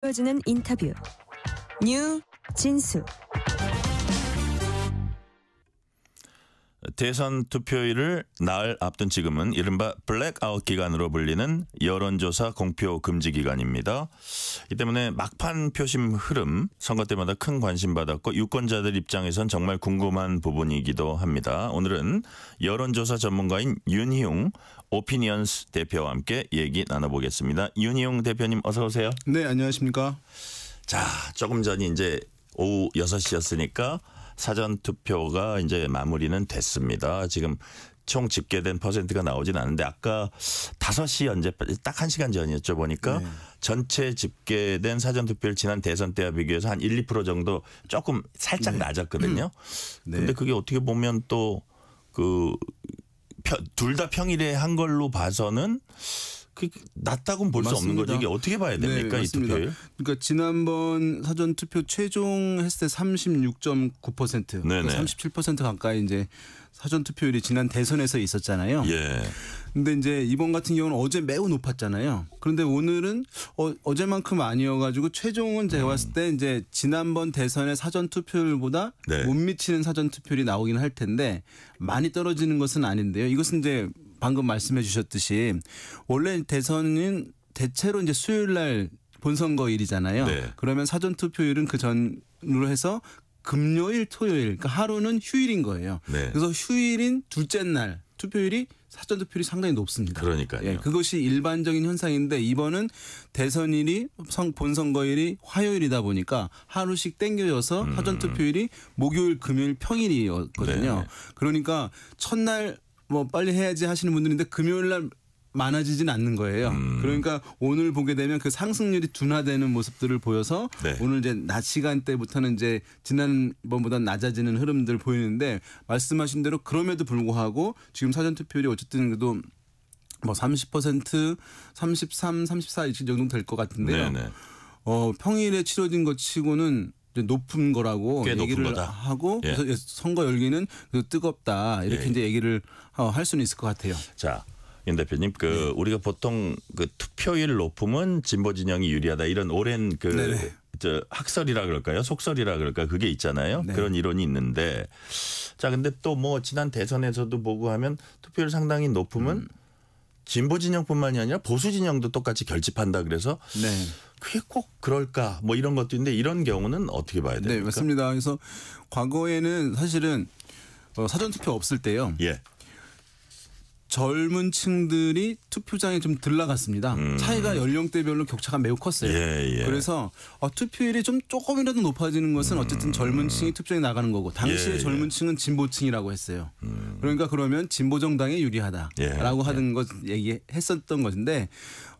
보여주는 인터뷰 뉴 진수. 대선 투표일을 나흘 앞둔 지금은 이른바 블랙아웃 기간으로 불리는 여론조사 공표 금지 기간입니다. 이 때문에 막판 표심 흐름 선거 때마다 큰 관심 받았고 유권자들 입장에선 정말 궁금한 부분이기도 합니다. 오늘은 여론조사 전문가인 윤희웅 오피니언스 대표와 함께 얘기 나눠보겠습니다. 윤희웅 대표님 어서 오세요. 네, 안녕하십니까. 자, 조금 전이 이제 오후 6시였으니까 사전 투표가 이제 마무리는 됐습니다. 지금 총 집계된 퍼센트가 나오진 않는데 아까 5시 현재 딱 1시간 전이었죠 보니까 네. 전체 집계된 사전 투표율 지난 대선 때와 비교해서 한 1~2% 정도 조금 살짝 낮았거든요. 네. 근데 그게 어떻게 보면 또 그 둘 다 평일에 한 걸로 봐서는 그 낮다고는 볼 수 없는 거죠. 이게 어떻게 봐야 됩니까? 네, 이 투표율? 그러니까 지난번 사전 투표 최종 했을 때 36.9%, 네네. 37% 가까이 이제 사전 투표율이 지난 대선에서 있었잖아요. 예. 근데 이제 이번 같은 경우는 어제 매우 높았잖아요. 그런데 오늘은 어제만큼 아니어가지고 최종은 제가 봤을 때 이제 지난번 대선의 사전 투표율보다 네. 못 미치는 사전 투표율이 나오긴 할 텐데 많이 떨어지는 것은 아닌데요. 이것은 이제 방금 말씀해 주셨듯이 원래 대선은 대체로 이제 수요일 날 본선거일이잖아요. 네. 그러면 사전 투표율은 그 전으로 해서 금요일, 토요일, 그러니까 하루는 휴일인 거예요. 네. 그래서 휴일인 둘째 날 투표율이 사전 투표율이 상당히 높습니다. 그러니까요. 예, 그것이 일반적인 현상인데 이번은 대선일이 본선거일이 화요일이다 보니까 하루씩 땡겨져서 사전 투표율이 목요일, 금요일, 평일이었거든요. 네. 그러니까 첫날 뭐 빨리 해야지 하시는 분들인데 금요일 날 많아지진 않는 거예요. 그러니까 오늘 보게 되면 그 상승률이 둔화되는 모습들을 보여서 네. 오늘 이제 낮 시간대부터는 이제 지난번보다 낮아지는 흐름들 보이는데 말씀하신 대로 그럼에도 불구하고 지금 사전 투표율이 어쨌든 그래도 뭐 30%, 33, 34 이 정도 될 것 같은데요. 네네. 평일에 치러진 것 치고는 이제 높은 거라고 꽤 얘기를 높은 거다. 하고 예. 그래서 선거 열기는 뜨겁다 이렇게 예. 이제 얘기를 할 수는 있을 것 같아요. 자, 윤 대표님, 우리가 보통 그 투표율 높으면 진보 진영이 유리하다 이런 오랜 네네. 학설이라 그럴까요? 속설이라 그럴까요? 그게 있잖아요. 네. 그런 이론이 있는데, 자, 근데 또 뭐 지난 대선에서도 보고 하면 투표율 상당히 높으면 진보 진영뿐만이 아니라 보수 진영도 똑같이 결집한다 그래서 네. 그게 꼭 그럴까 뭐 이런 것도 있는데 이런 경우는 어떻게 봐야 됩니까? 네, 맞습니다. 그래서 과거에는 사실은 사전 투표 없을 때요. 예. 젊은 층들이 투표장에 좀 덜 나갔습니다. 차이가 연령대별로 격차가 매우 컸어요. 예. 그래서 투표율이 좀 조금이라도 높아지는 것은 어쨌든 젊은 층이 투표장에 나가는 거고 당시에 예. 젊은 층은 진보층이라고 했어요. 그러니까 그러면 진보 정당에 유리하다라고 하는 것 얘기했었던 것인데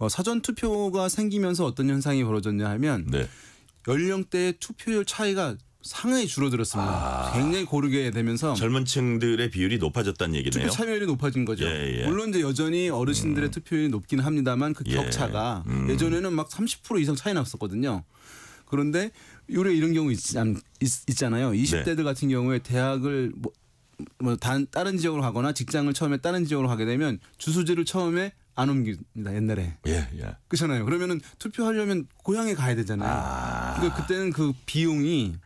사전 투표가 생기면서 어떤 현상이 벌어졌냐 하면 네. 연령대의 투표율 차이가 상당히 줄어들었습니다. 굉장히 고르게 되면서 젊은 층들의 비율이 높아졌다는 얘기네요. 투표 참여율이 높아진 거죠. 예. 물론 이제 여전히 어르신들의 투표율이 높긴 합니다만 그 예. 격차가 예전에는 막 30% 이상 차이 났었거든요. 그런데 요래 이런 경우 있잖아요. 20대들 같은 경우에 대학을 다른 지역으로 가거나 직장을 처음에 다른 지역으로 가게 되면 주소지를 처음에 안 옮깁니다. 옛날에. 예. 그렇잖아요. 그러면은 투표하려면 고향에 가야 되잖아요. 그러니까 그때는 그 비용이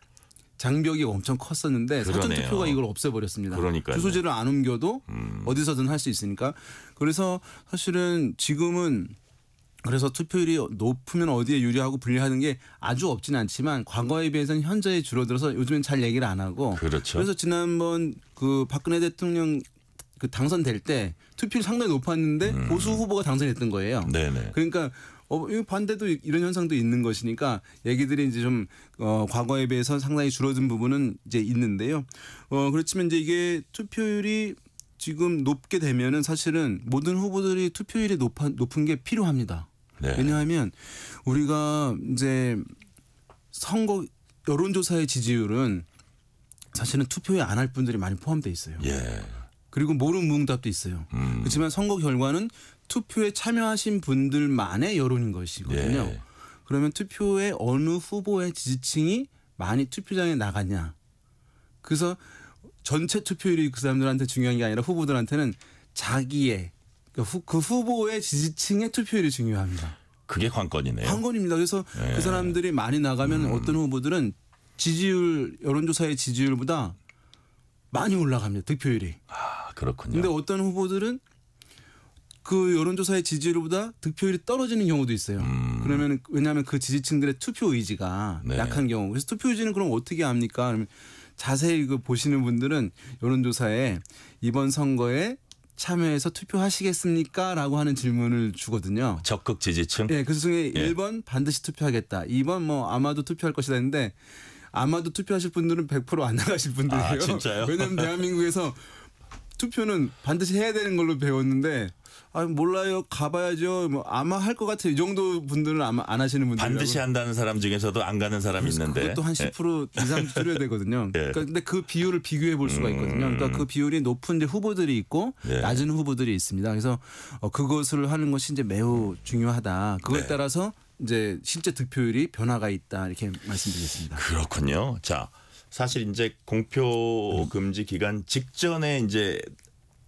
장벽이 엄청 컸었는데 사전 그러네요. 투표가 이걸 없애버렸습니다. 그러니까요. 주소지를 안 옮겨도 어디서든 할 수 있으니까. 그래서 사실은 지금은 그래서 투표율이 높으면 어디에 유리하고 불리하는 게 아주 없지는 않지만 과거에 비해서는 현저히 줄어들어서 요즘엔 잘 얘기를 안 하고. 그렇죠. 그래서 지난번 그 박근혜 대통령 그 당선될 때 투표율이 상당히 높았는데 보수 후보가 당선했던 거예요. 네네. 그러니까 반대도 이런 현상도 있는 것이니까 얘기들이 이제 좀 과거에 비해서 상당히 줄어든 부분은 이제 있는데요. 그렇지만 이제 이게 투표율이 지금 높게 되면은 사실은 모든 후보들이 투표율이 높은 게 필요합니다. 네. 왜냐하면 우리가 이제 선거 여론조사의 지지율은 사실은 투표에 안 할 분들이 많이 포함되어 있어요. 예. 그리고 모름무응답도 있어요. 그렇지만 선거 결과는 투표에 참여하신 분들만의 여론인 것이거든요. 예. 그러면 투표에 어느 후보의 지지층이 많이 투표장에 나가냐. 그래서 전체 투표율이 그 사람들한테 중요한 게 아니라 후보들한테는 자기의 그 후보의 지지층의 투표율이 중요합니다. 그게 관건이네요. 관건입니다. 그래서 그 사람들이 많이 나가면 어떤 후보들은 지지율 여론조사의 지지율보다 많이 올라갑니다. 득표율이. 아, 그렇군요. 근데 어떤 후보들은 그 여론조사의 지지율보다 득표율이 떨어지는 경우도 있어요. 그러면 왜냐하면 그 지지층들의 투표 의지가 네. 약한 경우. 그래서 투표 의지는 그럼 어떻게 합니까? 그러면 자세히 그 보시는 분들은 여론조사에 이번 선거에 참여해서 투표하시겠습니까? 라고 하는 질문을 주거든요. 적극 지지층. 예, 그 중에 예. 1번 반드시 투표하겠다. 2번 뭐 아마도 투표할 것이다 했는데 아마도 투표하실 분들은 100% 안 나가실 분들이에요. 아, 진짜요? 왜냐하면 대한민국에서 투표는 반드시 해야 되는 걸로 배웠는데 아 몰라요 가봐야죠 뭐 아마 할 것 같아요 이 정도 분들은 아마 안 하시는 분들 반드시 한다는 사람 중에서도 안 가는 사람이 있는데 그것도 한 10% 이상 줄여야 되거든요. 예. 그러니까 근데 그 비율을 비교해 볼 수가 있거든요. 그러니까 그 비율이 높은 이제 후보들이 있고 예. 낮은 후보들이 있습니다. 그래서 그것을 하는 것이 이제 매우 중요하다. 그거에 네. 따라서 이제 실제 득표율이 변화가 있다 이렇게 말씀드리겠습니다. 그렇군요. 자, 사실 이제 공표 금지 기간 직전에 이제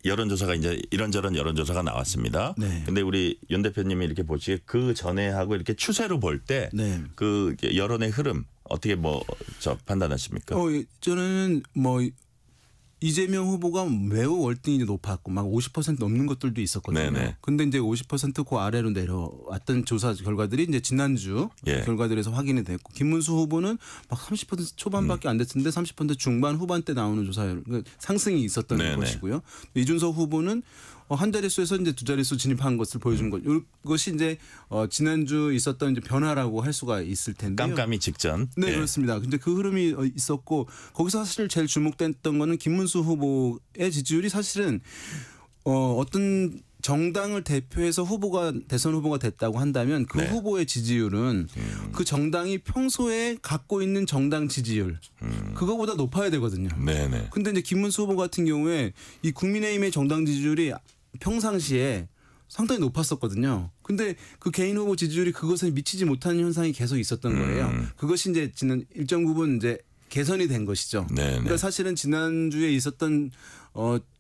여론조사가 이제 이런저런 여론조사가 나왔습니다. 네. 근데 우리 윤 대표님이 이렇게 보시기에 그 전에 하고 이렇게 추세로 볼 때 그 네. 여론의 흐름 어떻게 뭐 판단하십니까? 저는 뭐 이재명 후보가 매우 월등히 높았고 막 50% 넘는 것들도 있었거든요. 네네. 근데 이제 50% 그 아래로 내려왔던 조사 결과들이 이제 지난주 예. 결과들에서 확인이 됐고 김문수 후보는 막 30% 초반밖에 안 됐는데 30% 중반 후반대 나오는 조사율 그러니까 상승이 있었던 네네. 것이고요. 이준석 후보는 한 자릿수에서 이제 두 자릿수 진입한 것을 보여준 것. 이것이 이제 지난주 있었던 이제 변화라고 할 수가 있을 텐데요. 깜깜이 직전. 네, 예. 그렇습니다. 근데 그 흐름이 있었고 거기서 사실 제일 주목됐던 거는 김문수 후보의 지지율이 사실은 어떤 정당을 대표해서 대선 후보가 됐다고 한다면 그 네. 후보의 지지율은 그 정당이 평소에 갖고 있는 정당 지지율 그거보다 높아야 되거든요. 네네. 근데 이제 김문수 후보 같은 경우에 이 국민의힘의 정당 지지율이 평상시에 상당히 높았었거든요. 근데 그 개인 후보 지지율이 그것에 미치지 못하는 현상이 계속 있었던 거예요. 그것이 이제 지난 일정 부분 이제 개선이 된 것이죠. 네네. 그러니까 사실은 지난주에 있었던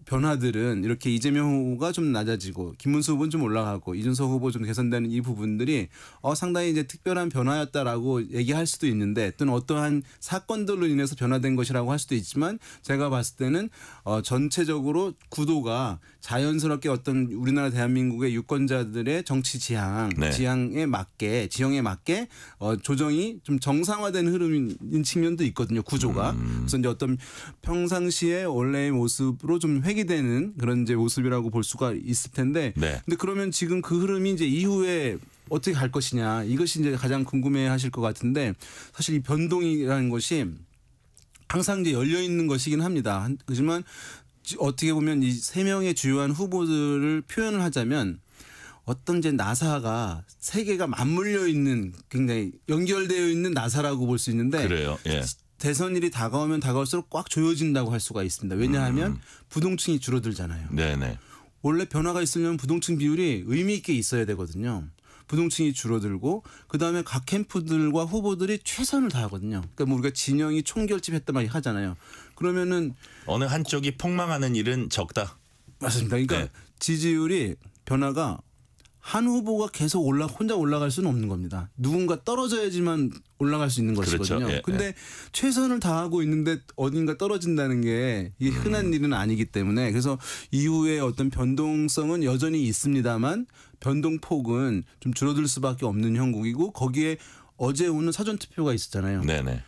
변화들은 이렇게 이재명 후보가 좀 낮아지고 김문수 후보는 좀 올라가고 이준석 후보 좀 개선되는 이 부분들이 상당히 이제 특별한 변화였다라고 얘기할 수도 있는데 또는 어떠한 사건들로 인해서 변화된 것이라고 할 수도 있지만 제가 봤을 때는 전체적으로 구도가 자연스럽게 어떤 우리나라 대한민국의 유권자들의 정치 네. 지형에 맞게 조정이 좀 정상화된 흐름인 측면도 있거든요. 구조가. 그래서 이제 어떤 평상시에 원래의 모습으로 좀 회귀되는 그런 이제 모습이라고 볼 수가 있을 텐데. 네. 근데 그러면 지금 그 흐름이 이제 이후에 어떻게 갈 것이냐 이것이 이제 가장 궁금해하실 것 같은데 사실 이 변동이라는 것이 항상 이제 열려 있는 것이긴 합니다. 하지만 어떻게 보면 이 세 명의 주요한 후보들을 표현을 하자면 어떤 이제 나사가 세 개가 맞물려 있는 굉장히 연결되어 있는 나사라고 볼 수 있는데 그래요. 예. 대선일이 다가오면 다가올수록 꽉 조여진다고 할 수가 있습니다. 왜냐하면 부동층이 줄어들잖아요. 네네. 원래 변화가 있으려면 부동층 비율이 의미 있게 있어야 되거든요. 부동층이 줄어들고 그다음에 각 캠프들과 후보들이 최선을 다하거든요. 그러니까 뭐 우리가 진영이 총결집했다 막 하잖아요. 그러면은 어느 한쪽이 폭망하는 일은 적다. 맞습니다. 그러니까 네. 지지율이 변화가 한 후보가 계속 혼자 올라갈 수는 없는 겁니다. 누군가 떨어져야지만 올라갈 수 있는 것이거든요. 그렇죠. 예, 근데 최선을 다하고 있는데 어딘가 떨어진다는 게 이게 흔한 일은 아니기 때문에 그래서 이후에 어떤 변동성은 여전히 있습니다만 변동폭은 좀 줄어들 수밖에 없는 형국이고 거기에 어제 오늘 사전투표가 있었잖아요. 네네.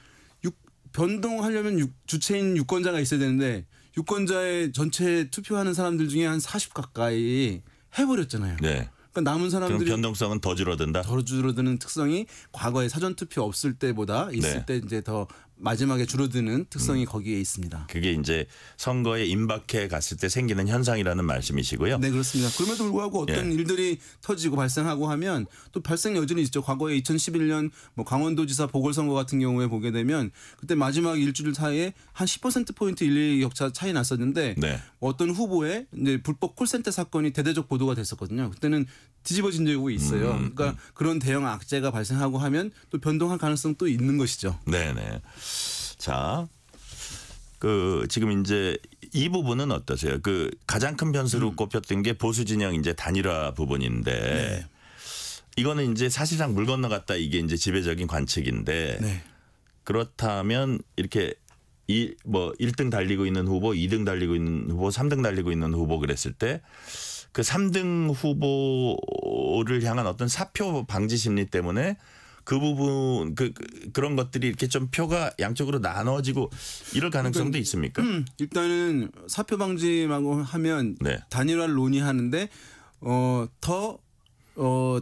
변동하려면 주체인 유권자가 있어야 되는데 유권자의 전체 투표하는 사람들 중에 한 40 가까이 해버렸잖아요. 네. 그러니까 남은 그럼 사람들이 변동성은 더 줄어든다. 더 줄어드는 특성이 과거에 사전투표 없을 때보다 있을 네. 때 이제 더 마지막에 줄어드는 특성이 거기에 있습니다. 그게 이제 선거에 임박해 갔을 때 생기는 현상이라는 말씀이시고요. 네, 그렇습니다. 그럼에도 불구하고 어떤 예. 일들이 터지고 발생하고 하면 또 발생 여전히 있죠. 과거에 2011년 뭐 강원도지사 보궐선거 같은 경우에 보게 되면 그때 마지막 일주일 사이에 한 10%포인트 일리 격차 차이 났었는데 네. 어떤 후보의 이제 불법 콜센터 사건이 대대적 보도가 됐었거든요. 그때는 뒤집어진 적이 있어요. 그러니까 그런 대형 악재가 발생하고 하면 또 변동할 가능성 또 있는 것이죠. 네네. 자, 지금 이제 이 부분은 어떠세요? 가장 큰 변수로 꼽혔던 게 보수 진영 이제 단일화 부분인데 이거는 이제 사실상 물 건너갔다 이게 이제 지배적인 관측인데 네. 그렇다면 이렇게 뭐 1등 달리고 있는 후보, 2등 달리고 있는 후보, 3등 달리고 있는 후보 그랬을 때 그 3등 후보를 향한 어떤 사표 방지 심리 때문에 그 부분 그런 것들이 이렇게 좀 표가 양쪽으로 나눠지고 이럴 가능성도 있습니까? 일단은 사표 방지라고 하면 네. 단일화를 논의하는데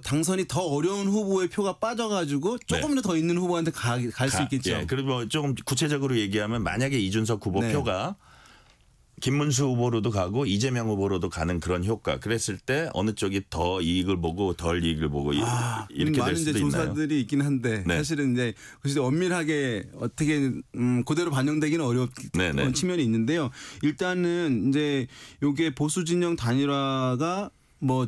당선이 더 어려운 후보의 표가 빠져가지고 조금이라도 더 있는 후보한테 갈 수 있겠죠. 예, 그리고 뭐 조금 구체적으로 얘기하면 만약에 이준석 후보 네. 표가 김문수 후보로도 가고 이재명 후보로도 가는 그런 효과. 그랬을 때 어느 쪽이 더 이익을 보고 덜 이익을 보고 이렇게 될 많은 수도 이제 있나요? 조사들이 있긴 한데 네. 사실은 이제 글쎄 엄밀하게 어떻게 그대로 반영되기는 어려운 네네. 측면이 있는데요. 일단은 이제 요게 보수 진영 단일화가 뭐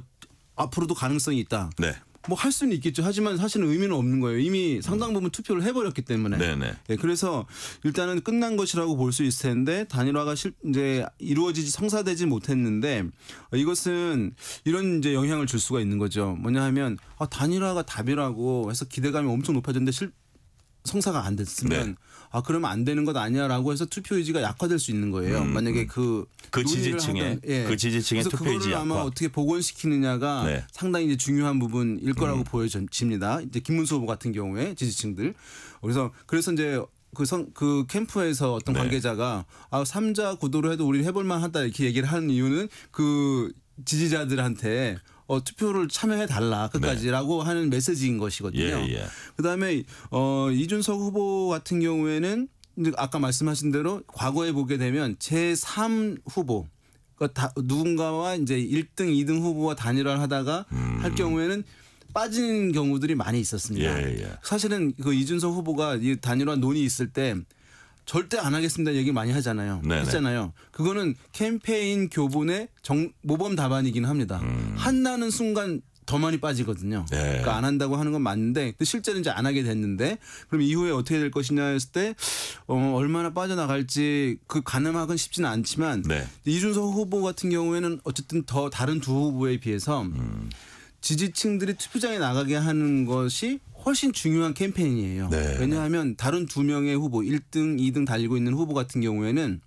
앞으로도 가능성이 있다. 네. 뭐 할 수는 있겠죠. 하지만 사실은 의미는 없는 거예요. 이미 상당 부분 투표를 해버렸기 때문에. 네네. 네, 그래서 일단은 끝난 것이라고 볼 수 있을 텐데 단일화가 이제 이루어지지 성사되지 못했는데 이것은 이런 이제 영향을 줄 수가 있는 거죠. 뭐냐 하면 단일화가 답이라고 해서 기대감이 엄청 높아졌는데 성사가 안 됐으면 네. 그러면 안 되는 것 아니야라고 해서 투표 의지가 약화될 수 있는 거예요. 만약에 그 지지층의 그 지지층의 그래서 투표 의지 그거를 아마 약화. 어떻게 복원시키느냐가 네. 상당히 이제 중요한 부분일 거라고 보여집니다. 이제 김문수 후보 같은 경우에 지지층들. 그래서 이제 그 캠프에서 어떤 네. 관계자가 삼자 구도로 해도 우리 해볼 만하다 이렇게 얘기를 하는 이유는 그 지지자들한테 투표를 참여해 달라 끝까지라고 하는 메시지인 것이거든요. 예. 그다음에 이준석 후보 같은 경우에는 이제 아까 말씀하신 대로 과거에 보게 되면 제3 후보 그러니까 누군가와 이제 1등, 2등 후보와 단일화를 하다가 할 경우에는 빠지는 경우들이 많이 있었습니다. 예. 사실은 그 이준석 후보가 이 단일화 논의 있을 때 절대 안 하겠습니다 얘기 많이 하잖아요. 네네. 했잖아요. 그거는 캠페인 교본의 모범 답안이긴 합니다. 한다는 순간 더 많이 빠지거든요. 네. 그러니까 안 한다고 하는 건 맞는데 실제는 이제 안 하게 됐는데 그럼 이후에 어떻게 될 것이냐 했을 때 얼마나 빠져나갈지 그 가늠하기는 쉽지는 않지만 네. 이준석 후보 같은 경우에는 어쨌든 더 다른 두 후보에 비해서 지지층들이 투표장에 나가게 하는 것이 훨씬 중요한 캠페인이에요. 네. 왜냐하면 다른 두 명의 후보 1등, 2등 달리고 있는 후보 같은 경우에는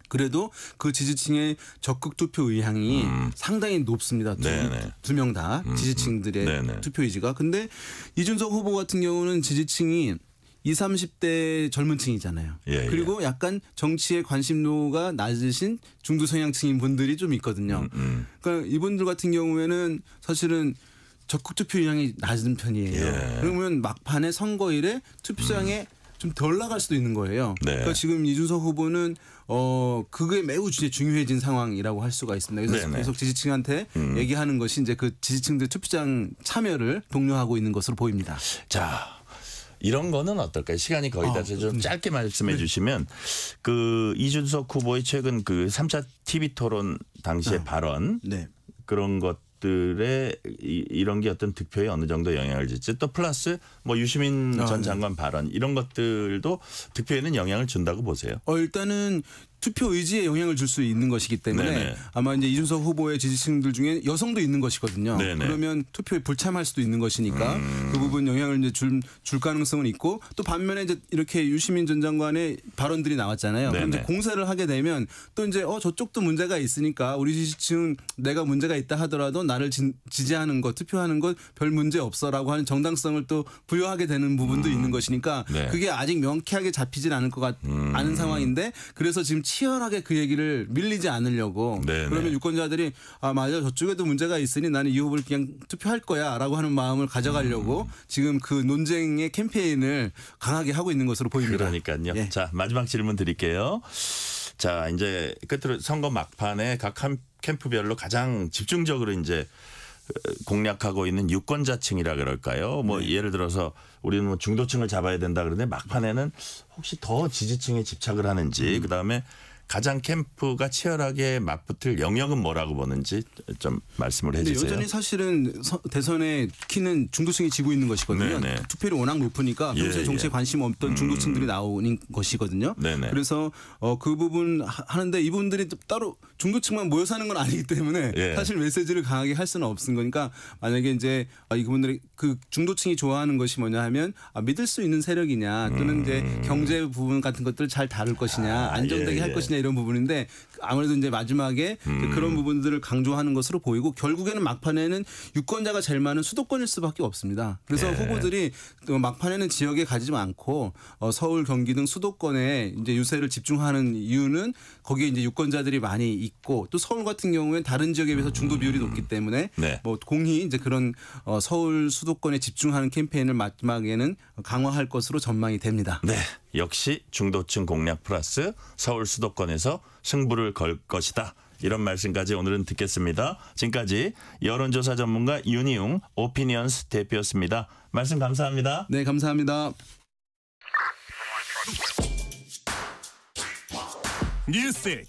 그래도 그 지지층의 적극 투표 의향이 상당히 높습니다. 두 명 다 지지층들의 네네. 투표 의지가. 근데 이준석 후보 같은 경우는 지지층이 20, 30대 젊은 층이잖아요. 예. 그리고 약간 정치에 관심도가 낮으신 중도 성향층인 분들이 좀 있거든요. 그러니까 이분들 같은 경우에는 사실은 적극 투표 의향이 낮은 편이에요. 예. 그러면 막판에 선거일에 투표장에 좀 덜 나갈 수도 있는 거예요. 네. 그러니까 지금 이준석 후보는 그게 매우 중요해진 상황이라고 할 수가 있습니다. 그래서 네네. 계속 지지층한테 얘기하는 것이 이제 그 지지층들 투표장 참여를 독려하고 있는 것으로 보입니다. 자, 이런 거는 어떨까요? 시간이 거의 다 돼서 좀 짧게 말씀해 주시면 그 이준석 후보의 최근 그 3차 TV 토론 당시의 발언 네. 그런 것들에 이런 게 어떤 득표에 어느 정도 영향을 줄지 또 플러스 뭐 유시민 전 장관 발언 이런 것들도 득표에는 영향을 준다고 보세요. 일단은 투표 의지에 영향을 줄 수 있는 것이기 때문에 네네. 아마 이제 이준석 후보의 지지층들 중에 여성도 있는 것이거든요. 네네. 그러면 투표에 불참할 수도 있는 것이니까 그 부분 영향을 이제 줄 가능성은 있고 또 반면에 이제 이렇게 유시민 전 장관의 발언들이 나왔잖아요. 그럼 이제 네네. 공세를 하게 되면 또 이제 저쪽도 문제가 있으니까 우리 지지층 내가 문제가 있다 하더라도 나를 지지하는 것, 투표하는 것 별 문제 없어라고 하는 정당성을 또 부여하게 되는 부분도 있는 것이니까 네. 그게 아직 명쾌하게 잡히진 않을 것 않은 상황인데 그래서 지금 치열하게 그 얘기를 밀리지 않으려고 네네. 그러면 유권자들이 맞아 저쪽에도 문제가 있으니 나는 이 후보를 그냥 투표할 거야라고 하는 마음을 가져가려고 지금 그 논쟁의 캠페인을 강하게 하고 있는 것으로 보입니다. 그러니까요. 예. 자, 마지막 질문 드릴게요. 자, 이제 끝으로 선거 막판에 각 캠프별로 가장 집중적으로 이제 공략하고 있는 유권자층이라 그럴까요? 뭐 예를 들어서 우리는 뭐 중도층을 잡아야 된다 그러는데 막판에는 혹시 더 지지층에 집착을 하는지 그다음에 가장 캠프가 치열하게 맞붙을 영역은 뭐라고 보는지 좀 말씀을 해주세요. 여전히 사실은 대선의 키는 중도층이 지고 있는 것이거든요. 네네. 투표율이 워낙 높으니까 평소에 정치에 관심 없던 중도층들이 나오는 것이거든요. 네네. 그래서 그 부분 하는데 이분들이 따로 중도층만 모여 사는 건 아니기 때문에 예. 사실 메시지를 강하게 할 수는 없는 거니까 만약에 이제 이분들이 그 중도층이 좋아하는 것이 뭐냐 하면 믿을 수 있는 세력이냐 또는 이제 경제 부분 같은 것들을 잘 다룰 것이냐 안정되게 할 것이냐 이런 부분인데 아무래도 이제 마지막에 그런 부분들을 강조하는 것으로 보이고 결국에는 막판에는 유권자가 제일 많은 수도권일 수밖에 없습니다. 그래서 후보들이 또 막판에는 지역에 가지 않고 서울, 경기 등 수도권에 이제 유세를 집중하는 이유는 거기에 이제 유권자들이 많이 있고 또 서울 같은 경우에는 다른 지역에 비해서 중도 비율이 높기 때문에 네. 뭐 공히 이제 그런 서울 수도권에 집중하는 캠페인을 마지막에는 강화할 것으로 전망이 됩니다. 네, 역시 중도층 공략 플러스 서울 수도권에서 승부를 걸 것이다. 이런 말씀까지 오늘은 듣겠습니다. 지금까지 여론조사 전문가 윤희웅 오피니언스 대표였습니다. 말씀 감사합니다. 네, 감사합니다. 뉴스